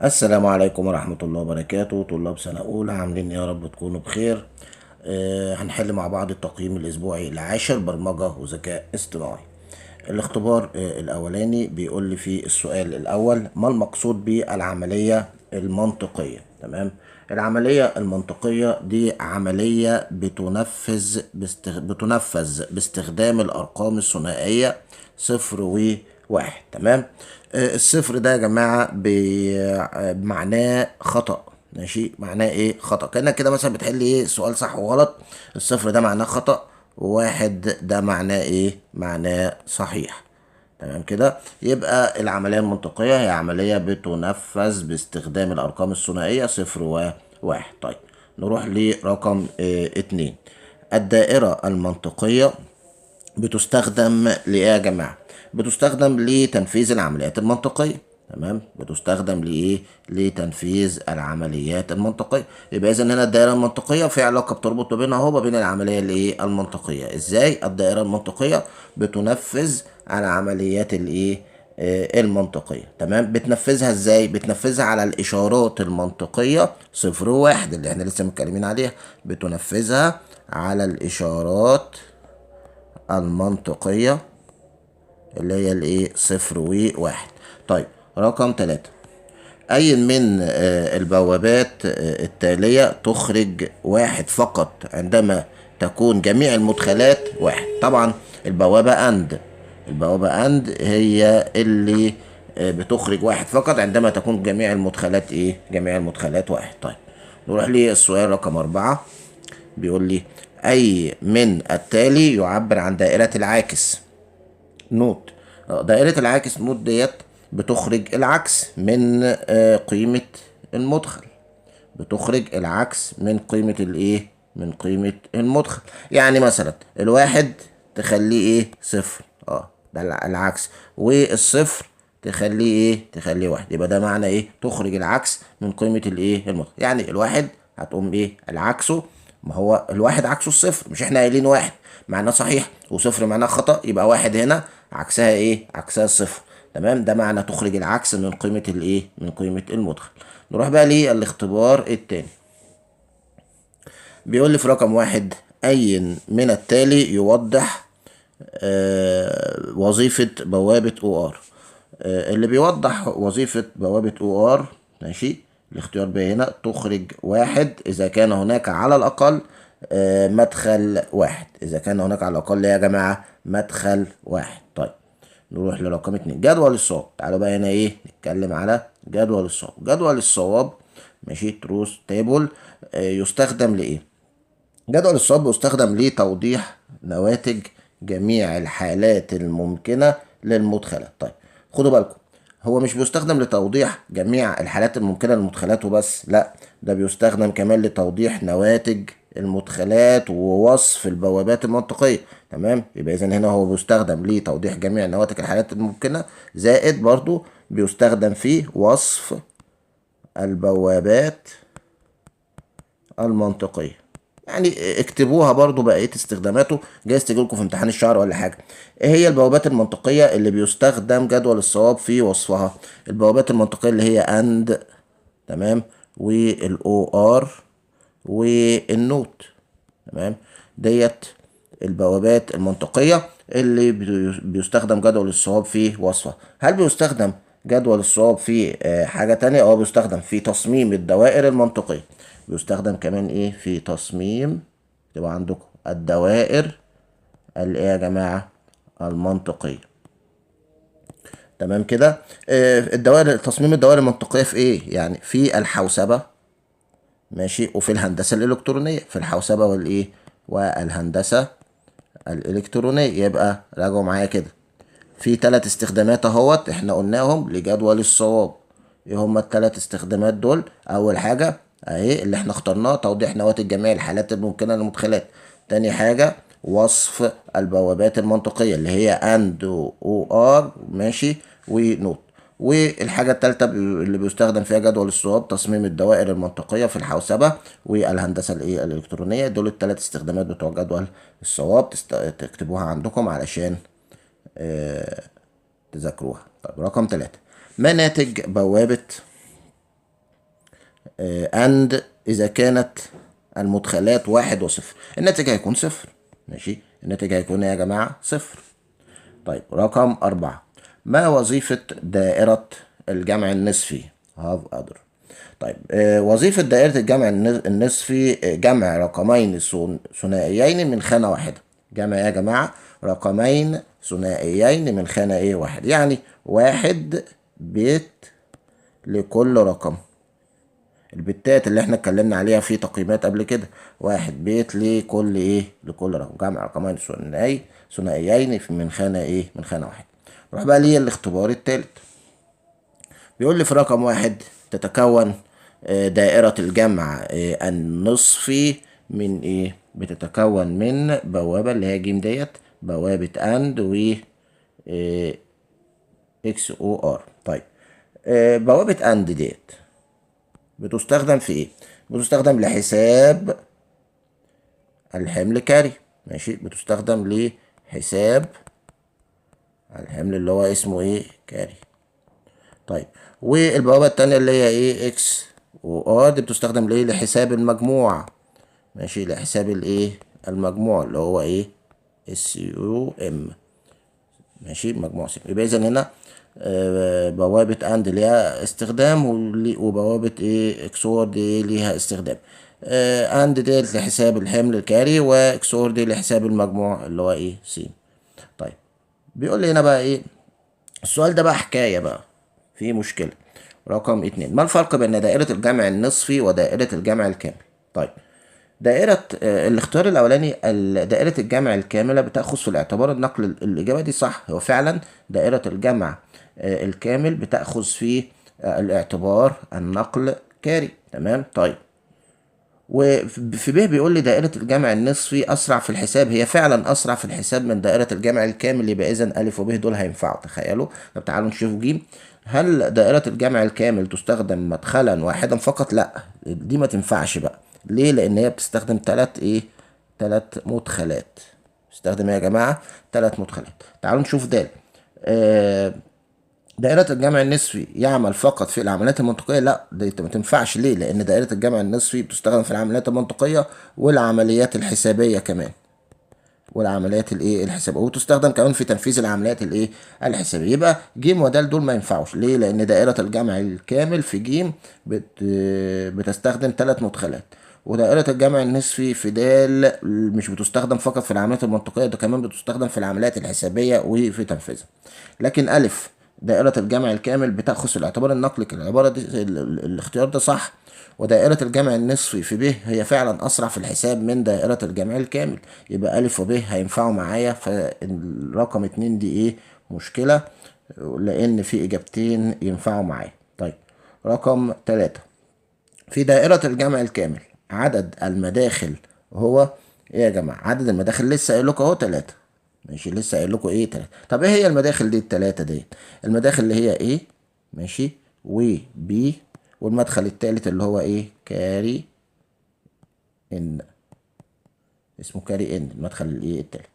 السلام عليكم ورحمة الله وبركاته. طلاب سنة أولى عاملين إيه؟ يا رب تكونوا بخير. هنحل مع بعض التقييم الأسبوعي العاشر برمجة وذكاء اصطناعي. الاختبار الأولاني بيقول لي في السؤال الأول: ما المقصود بالعملية المنطقية؟ تمام. العملية المنطقية دي عملية بتنفذ باستخدام الأرقام الثنائية صفر وواحد. تمام. الصفر ده يا جماعة معناه خطأ. ماشي، معناه ايه؟ خطأ. كأنك كده مثلا بتحل ايه سؤال صح وغلط. الصفر ده معناه خطأ، وواحد ده معناه ايه؟ معناه صحيح. تمام كده. يبقى العملية المنطقية هي عملية بتنفذ باستخدام الأرقام الثنائية صفر وواحد. طيب، نروح لرقم اتنين. الدائرة المنطقية بتستخدم لإيه يا جماعة؟ بتستخدم لتنفيذ العمليات المنطقية. تمام، بتستخدم لإيه؟ لتنفيذ العمليات المنطقية. يبقى إذا هنا الدائرة المنطقية في علاقة بتربط ما بينها وما بين العملية الإيه؟ المنطقية. إزاي؟ الدائرة المنطقية بتنفذ العمليات الإيه؟ المنطقية. تمام. بتنفذها ازاي؟ بتنفذها على الاشارات المنطقية صفر وواحد اللي احنا لسه متكلمين عليها. بتنفذها على الاشارات المنطقية اللي هي الايه؟ صفر وواحد. طيب، رقم ثلاثة. أي من البوابات التالية تخرج واحد فقط عندما تكون جميع المدخلات واحد؟ طبعا البوابة أند هي اللي بتخرج واحد فقط عندما تكون جميع المدخلات ايه؟ جميع المدخلات واحد. طيب، نروح للسؤال رقم أربعة. بيقول لي: أي من التالي يعبر عن دائرة العاكس؟ نوت. دائرة العاكس نوت ديت بتخرج العكس من قيمة المدخل. بتخرج العكس من قيمة الايه؟ من قيمة المدخل. يعني مثلا الواحد تخليه ايه؟ صفر. ده العكس. والصفر تخليه ايه؟ تخليه واحد. يبقى ده معنى ايه؟ تخرج العكس من قيمة الايه؟ المدخل. يعني الواحد هتقوم ايه؟ العكسه. ما هو الواحد عكسه الصفر، مش احنا قايلين واحد معناه صحيح وصفر معناه خطأ؟ يبقى واحد هنا عكسها ايه؟ عكسها الصفر. تمام. ده معنى تخرج العكس من قيمة الايه؟ من قيمة المدخل. نروح بقى للاختبار التاني. بيقول لي في رقم واحد: أي من التالي يوضح وظيفة بوابة او ار؟ اللي بيوضح وظيفة بوابة او ار، ماشي، الاختيار بقى هنا: تخرج واحد إذا كان هناك على الأقل مدخل واحد. إذا كان هناك على الأقل يا جماعة مدخل واحد. طيب، نروح لرقم اتنين: جدول الصواب. تعالوا بقى هنا ايه؟ نتكلم على جدول الصواب. جدول الصواب، ماشي، تروس تيبل، يستخدم لإيه؟ جدول الصواب بيستخدم لتوضيح نواتج جميع الحالات الممكنة للمدخلات. طيب، خدوا بالكم، هو مش بيستخدم لتوضيح جميع الحالات الممكنة للمدخلات وبس، لا، ده بيستخدم كمان لتوضيح نواتج المدخلات ووصف البوابات المنطقية. تمام. يبقى إذا هنا هو بيستخدم لتوضيح جميع نواتج الحالات الممكنة، زائد برضو بيستخدم في وصف البوابات المنطقية. يعني اكتبوها برضو بقية استخداماته، جايز تجيلكوا في امتحان الشهر ولا حاجة. ايه هي البوابات المنطقية اللي بيستخدم جدول الصواب في وصفها؟ البوابات المنطقية اللي هي اند، تمام، والاو ار والنوت. تمام. ديت البوابات المنطقية اللي بيستخدم جدول الصواب في وصفها. هل بيستخدم جدول الصواب في حاجة تانية؟ بيستخدم في تصميم الدوائر المنطقية. بيستخدم كمان ايه؟ في تصميم، تبقى عندكم الدوائر الايه يا جماعة؟ المنطقية. تمام كده. الدوائر، تصميم الدوائر المنطقية في ايه؟ يعني في الحوسبة، ماشي، وفي الهندسة الإلكترونية. في الحوسبة والايه؟ والهندسة الإلكترونية. يبقى راجعوا معايا كده، في 3 استخدامات اهوت احنا قلناهم لجدول الصواب. ايه هما ال3 استخدامات دول؟ اول حاجة اهي اللي احنا اخترناها: توضيح نواتج جميع الحالات الممكنة للمدخلات. تاني حاجة وصف البوابات المنطقية اللي هي اند او ار، ماشي، ونوت. والحاجة التالتة اللي بيستخدم فيها جدول الصواب: تصميم الدوائر المنطقية في الحوسبة والهندسة الايه؟ الإلكترونية. دول ال3 استخدامات بتوع جدول الصواب. تكتبوها عندكم علشان تذاكروها. طيب، رقم 3: ما ناتج بوابة اند اذا كانت المدخلات 1 وصفر، الناتج هيكون صفر. ماشي، الناتج هيكون ايه يا جماعة؟ صفر. طيب رقم 4، ما وظيفة دائرة الجمع النصفي؟ هاف أدر. طيب وظيفة دائرة الجمع النصفي جمع رقمين ثنائيين من خانة واحدة. جمع يا جماعة رقمين ثنائيين من خانة ايه؟ واحد. يعني 1 بيت لكل رقم. البتات اللي احنا اتكلمنا عليها في تقييمات قبل كده، 1 بيت لكل ايه؟ لكل رقم. جمع رقمين ثنائيين من خانة ايه؟ من خانة واحدة. نروح بقى ليه الاختبار التالت. بيقول لي في رقم 1 تتكون دائرة الجمع النصفي من ايه؟ بتتكون من بوابة اللي هي ج ديت، بوابة اند و اكس او ار. طيب بوابة اند ديت بتستخدم في ايه؟ بتستخدم لحساب الحمل كاري. ماشي، بتستخدم لحساب الحمل اللي هو اسمه ايه؟ كاري. طيب والبوابة التانية اللي هي ايه؟ اكس وار دي بتستخدم ليه؟ لحساب المجموع. ماشي، لحساب الايه؟ المجموع اللي هو ايه؟ اس يو ام. ماشي، مجموع سم. يبقى اذا هنا بوابة اند ليها استخدام وبوابة ايه؟ اكسور دي ليها استخدام. اند دي لحساب الحمل الكاري، واكسور دي لحساب المجموع اللي هو ايه؟ س. طيب بيقول لي هنا بقى ايه السؤال ده؟ بقى حكاية بقى، في مشكلة. رقم 2، ما الفرق بين دائرة الجمع النصفي ودائرة الجمع الكامل؟ طيب دائرة الاختيار الأولاني دائرة الجمع الكاملة بتأخذ في الاعتبار النقل. الإجابة دي صح، هو فعلا دائرة الجمع الكامل بتأخذ في الاعتبار النقل كاري. تمام. طيب وفي ب بيقول لي دائرة الجمع النصفي أسرع في الحساب. هي فعلا أسرع في الحساب من دائرة الجمع الكامل، يبقى إذا أ وب دول هينفعوا. تخيلوا. طب تعالوا نشوف ج. هل دائرة الجمع الكامل تستخدم مدخلا واحدا فقط؟ لا، دي ما تنفعش بقى. ليه؟ لأن هي بتستخدم 3 مدخلات. بتستخدم ايه يا جماعة؟ 3 مدخلات. تعالوا نشوف د. دائرة الجمع النصفي يعمل فقط في العمليات المنطقية؟ لا، دي ما تنفعش. ليه؟ لأن دائرة الجمع النصفي بتستخدم في العمليات المنطقية والعمليات الحسابية كمان. والعمليات الايه؟ الحسابية، وتستخدم كمان في تنفيذ العمليات الايه؟ الحسابية. يبقى ج ودال دول ما ينفعوش. ليه؟ لأن دائرة الجمع الكامل في ج بتستخدم 3 مدخلات، ودائرة الجمع النصفي في د مش بتستخدم فقط في العمليات المنطقية، ده كمان بتستخدم في العمليات الحسابية وفي تنفيذها. لكن أ دائرة الجمع الكامل بتأخذ في الاعتبار النقل. العبارة دي الاختيار ده صح. ودائرة الجمع النصفي في ب هي فعلا أسرع في الحساب من دائرة الجمع الكامل. يبقى أ وب هينفعوا معايا. فالرقم 2 دي إيه؟ مشكلة، لأن في إجابتين ينفعوا معايا. طيب رقم 3، في دائرة الجمع الكامل عدد المداخل هو إيه يا جماعة؟ عدد المداخل لسه قايل لكم أهو 3. ماشي، لسه قايل لكم ايه؟ 3. طب ايه هي المداخل دي ال3 ديت؟ المداخل اللي هي ايه؟ ماشي، وبي، والمدخل التالت اللي هو ايه؟ كاري ان. اسمه كاري ان، المدخل الايه؟ التالت.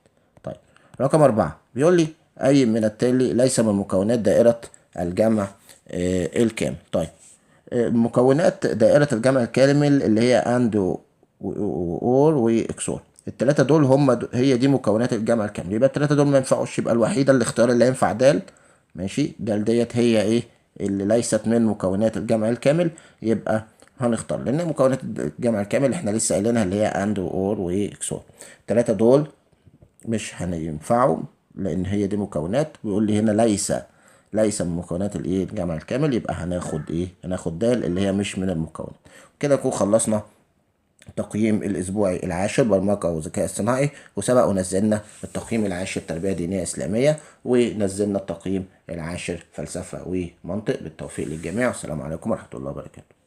طيب رقم 4 بيقول لي اي من التالي ليس من مكونات دائرة الجمع الكامل. طيب مكونات دائرة الجمع الكامل اللي هي اند اور واكسور. ال3 دول هي دي مكونات الجمع الكامل. يبقى ال3 دول ما ينفعوش. يبقى الوحيده الاختيار اللي ينفع د. ماشي، د ديت هي ايه؟ اللي ليست من مكونات الجمع الكامل. يبقى هنختار، لان مكونات الجمع الكامل احنا لسه قايلينها اللي هي اند واور واكسور. ال3 دول مش هينفعوا لان هي دي مكونات. بيقول لي هنا ليس من مكونات الايه؟ الجمع الكامل. يبقى هناخد ايه؟ هناخد د اللي هي مش من المكونات. كده نكون خلصنا التقييم الأسبوعي العاشر برمجة وذكاء اصطناعي، وسبق ونزلنا التقييم العاشر تربية دينية إسلامية، ونزلنا التقييم العاشر فلسفة ومنطق. بالتوفيق للجميع، والسلام عليكم ورحمة الله وبركاته.